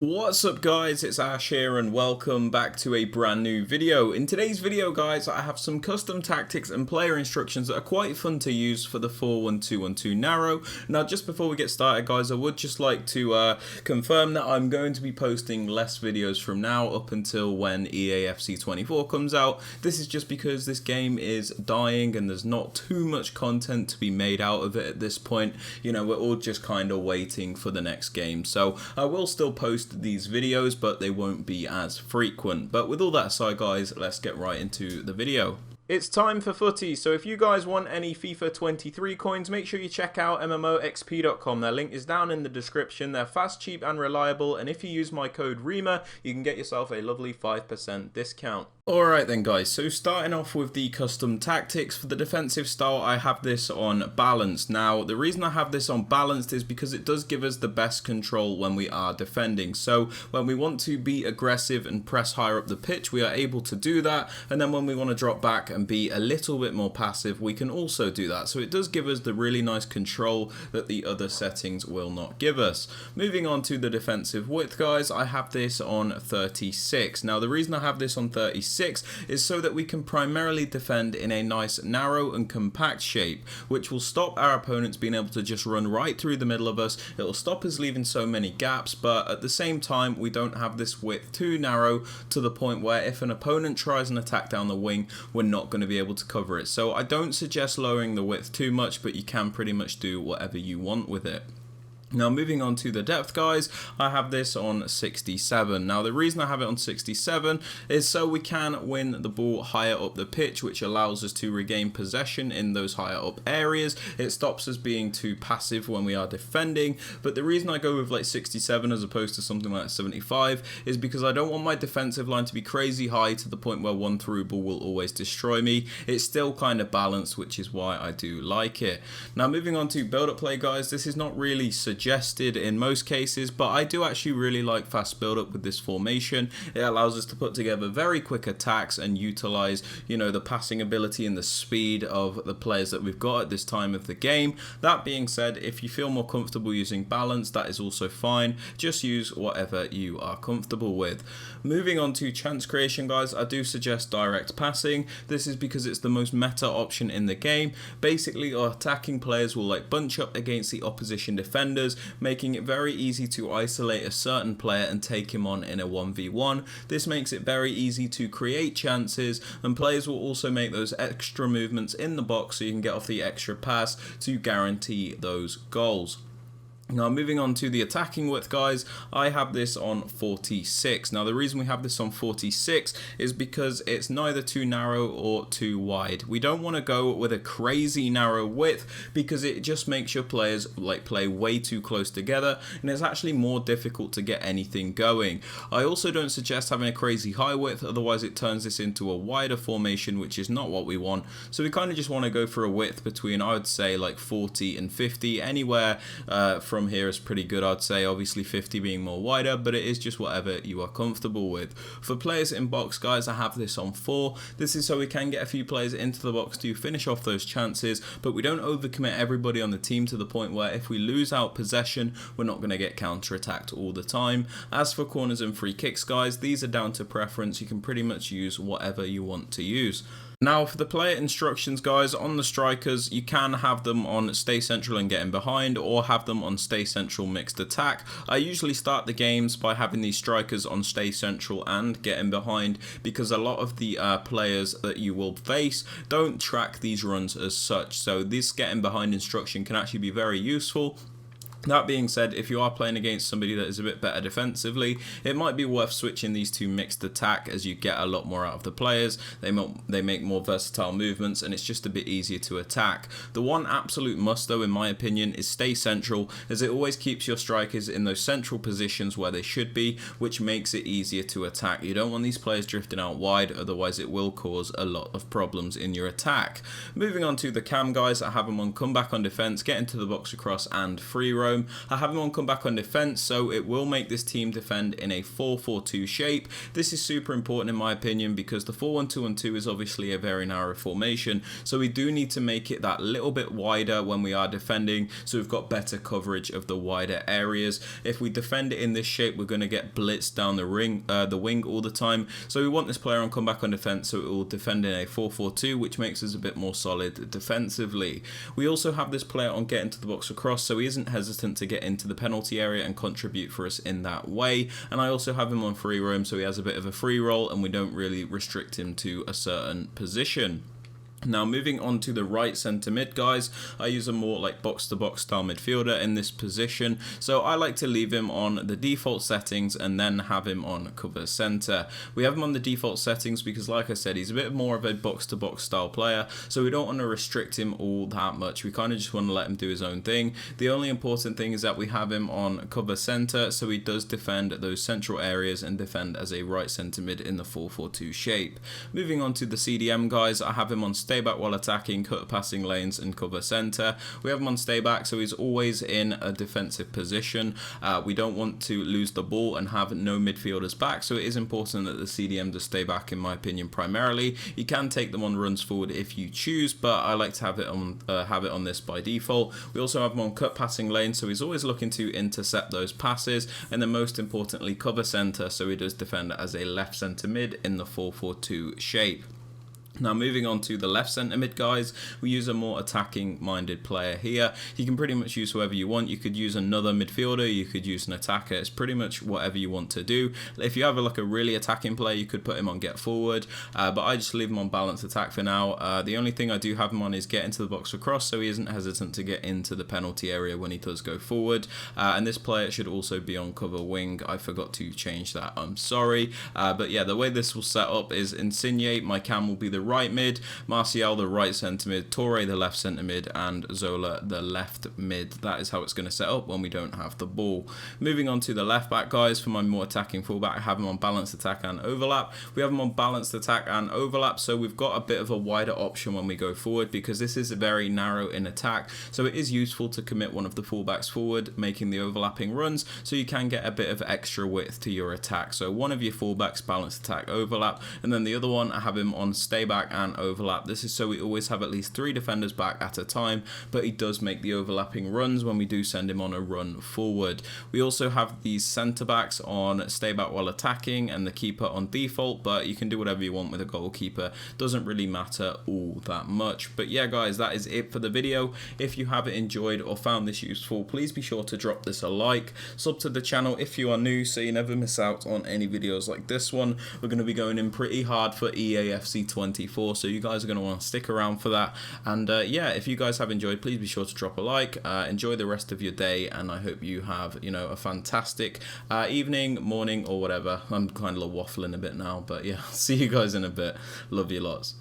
What's up guys, it's Ash here and welcome back to a brand new video. In today's video guys, I have some custom tactics and player instructions that are quite fun to use for the 4-1-2-1-2 narrow. Now just before we get started guys, I would just like to confirm that I'm going to be posting less videos from now up until when EAFC 24 comes out. This is just because this game is dying and there's not too much content to be made out of it at this point. You know, we're all just kind of waiting for the next game. So I will still post these videos, but they won't be as frequent. But with all that aside guys, let's get right into the video. It's time for footy, so if you guys want any FIFA 23 coins, make sure you check out MMOXP.com. Their link is down in the description. They're fast, cheap and reliable, and if you use my code Rema, you can get yourself a lovely 5% discount. Alright then guys, so starting off with the custom tactics. For the defensive style, I have this on balanced. Now, the reason I have this on balanced is because it does give us the best control when we are defending. So when we want to be aggressive and press higher up the pitch, we are able to do that. And then when we want to drop back and be a little bit more passive, we can also do that. So it does give us the really nice control that the other settings will not give us. Moving on to the defensive width guys, I have this on 36. Now the reason I have this on 36 is so that we can primarily defend in a nice narrow and compact shape, which will stop our opponents being able to just run right through the middle of us. It will stop us leaving so many gaps, but at the same time we don't have this width too narrow to the point where if an opponent tries an attack down the wing, we're not going to be able to cover it. So I don't suggest lowering the width too much, but you can pretty much do whatever you want with it. Now moving on to the depth guys, I have this on 67. Now the reason I have it on 67 is so we can win the ball higher up the pitch, which allows us to regain possession in those higher up areas. It stops us being too passive when we are defending, but the reason I go with like 67 as opposed to something like 75 is because I don't want my defensive line to be crazy high to the point where one through ball will always destroy me. It's still kind of balanced, which is why I do like it. Now moving on to build up play guys, this is not really suggested in most cases, but I do actually really like fast build up with this formation. It allows us to put together very quick attacks and utilize, you know, the passing ability and the speed of the players that we've got at this time of the game. That being said, if you feel more comfortable using balance, that is also fine. Just use whatever you are comfortable with. Moving on to chance creation guys, I do suggest direct passing. This is because it's the most meta option in the game. Basically our attacking players will like bunch up against the opposition defenders, making it very easy to isolate a certain player and take him on in a 1v1. This makes it very easy to create chances, and players will also make those extra movements in the box so you can get off the extra pass to guarantee those goals. Now moving on to the attacking width guys, I have this on 46. Now the reason we have this on 46 is because it's neither too narrow or too wide. We don't want to go with a crazy narrow width because it just makes your players like play way too close together and it's actually more difficult to get anything going. I also don't suggest having a crazy high width, otherwise it turns this into a wider formation, which is not what we want. So we kind of just want to go for a width between, I would say, like 40 and 50. Anywhere from here is pretty good, I'd say. Obviously 50 being more wider, but it is just whatever you are comfortable with. For players in box guys, I have this on 4. This is so we can get a few players into the box to finish off those chances, but we don't overcommit everybody on the team to the point where if we lose out possession, we're not going to get counter-attacked all the time. As for corners and free kicks guys, these are down to preference. You can pretty much use whatever you want to use. Now for the player instructions guys, on the strikers you can have them on stay central and get in behind, or have them on stay central mixed attack. I usually start the games by having these strikers on stay central and get in behind because a lot of the players that you will face don't track these runs as such, so this get in behind instruction can actually be very useful. That being said, if you are playing against somebody that is a bit better defensively, it might be worth switching these to mixed attack as you get a lot more out of the players. They make more versatile movements and it's just a bit easier to attack. The one absolute must though, in my opinion, is stay central, as it always keeps your strikers in those central positions where they should be, which makes it easier to attack. You don't want these players drifting out wide, otherwise it will cause a lot of problems in your attack. Moving on to the cam guys, I have them on comeback on defense, get into the box across and free roam. roam. I have him on come back on defense, so it will make this team defend in a 4-4-2 shape. This is super important in my opinion because the 4-1-2-1-2 is obviously a very narrow formation, so we do need to make it that little bit wider when we are defending, so we've got better coverage of the wider areas. If we defend it in this shape, we're going to get blitzed down the wing all the time, so we want this player on come back on defense, so it will defend in a 4-4-2, which makes us a bit more solid defensively. We also have this player on get into the box across, so he isn't hesitant to get into the penalty area and contribute for us in that way. And I also have him on free roam, so he has a bit of a free roll and we don't really restrict him to a certain position. Now moving on to the right centre mid, guys, I use a more like box-to-box style midfielder in this position, so I like to leave him on the default settings and then have him on cover centre. We have him on the default settings because, like I said, he's a bit more of a box-to-box style player, so we don't want to restrict him all that much. We kind of just want to let him do his own thing. The only important thing is that we have him on cover centre, so he does defend those central areas and defend as a right centre mid in the 4-4-2 shape. Moving on to the CDM, guys, I have him on stay back while attacking, cut passing lanes and cover center. We have him on stay back, so he's always in a defensive position. We don't want to lose the ball and have no midfielders back, so it is important that the CDM does stay back in my opinion primarily. You can take them on runs forward if you choose, but I like to have it on this by default. We also have him on cut passing lane, so he's always looking to intercept those passes, and then most importantly cover center, so he does defend as a left center mid in the 4-4-2 shape. Now moving on to the left centre mid, guys, we use a more attacking minded player here. You can pretty much use whoever you want. You could use another midfielder, you could use an attacker. It's pretty much whatever you want to do. If you have a really attacking player, you could put him on get forward, but I just leave him on balanced attack for now. The only thing I do have him on is get into the box across, so he isn't hesitant to get into the penalty area when he does go forward. And this player should also be on cover wing. I forgot to change that, I'm sorry. But yeah, the way this will set up is Insigne, my cam will be the right mid, Martial the right centre mid, Torre the left centre mid, and Zola the left mid. That is how it's going to set up when we don't have the ball. Moving on to the left back, guys, for my more attacking fullback, I have him on balanced attack and overlap. We have him on balanced attack and overlap, so we've got a bit of a wider option when we go forward because this is very narrow in attack, so it is useful to commit one of the fullbacks forward, making the overlapping runs, so you can get a bit of extra width to your attack. So one of your fullbacks balanced attack overlap, and then the other one I have him on stay back and overlap. This is so we always have at least 3 defenders back at a time, but he does make the overlapping runs when we do send him on a run forward. We also have these centre backs on stay back while attacking and the keeper on default, but you can do whatever you want with a goalkeeper. Doesn't really matter all that much. But yeah, guys, that is it for the video. If you have enjoyed or found this useful, please be sure to drop this a like, sub to the channel if you are new so you never miss out on any videos like this one. We're going to be going in pretty hard for EAFC 24, so you guys are going to want to stick around for that. And yeah, if you guys have enjoyed, please be sure to drop a like. Enjoy the rest of your day, and I hope you have, a fantastic evening, morning, or whatever. I'm kind of waffling a bit now, but yeah, see you guys in a bit. Love you lots.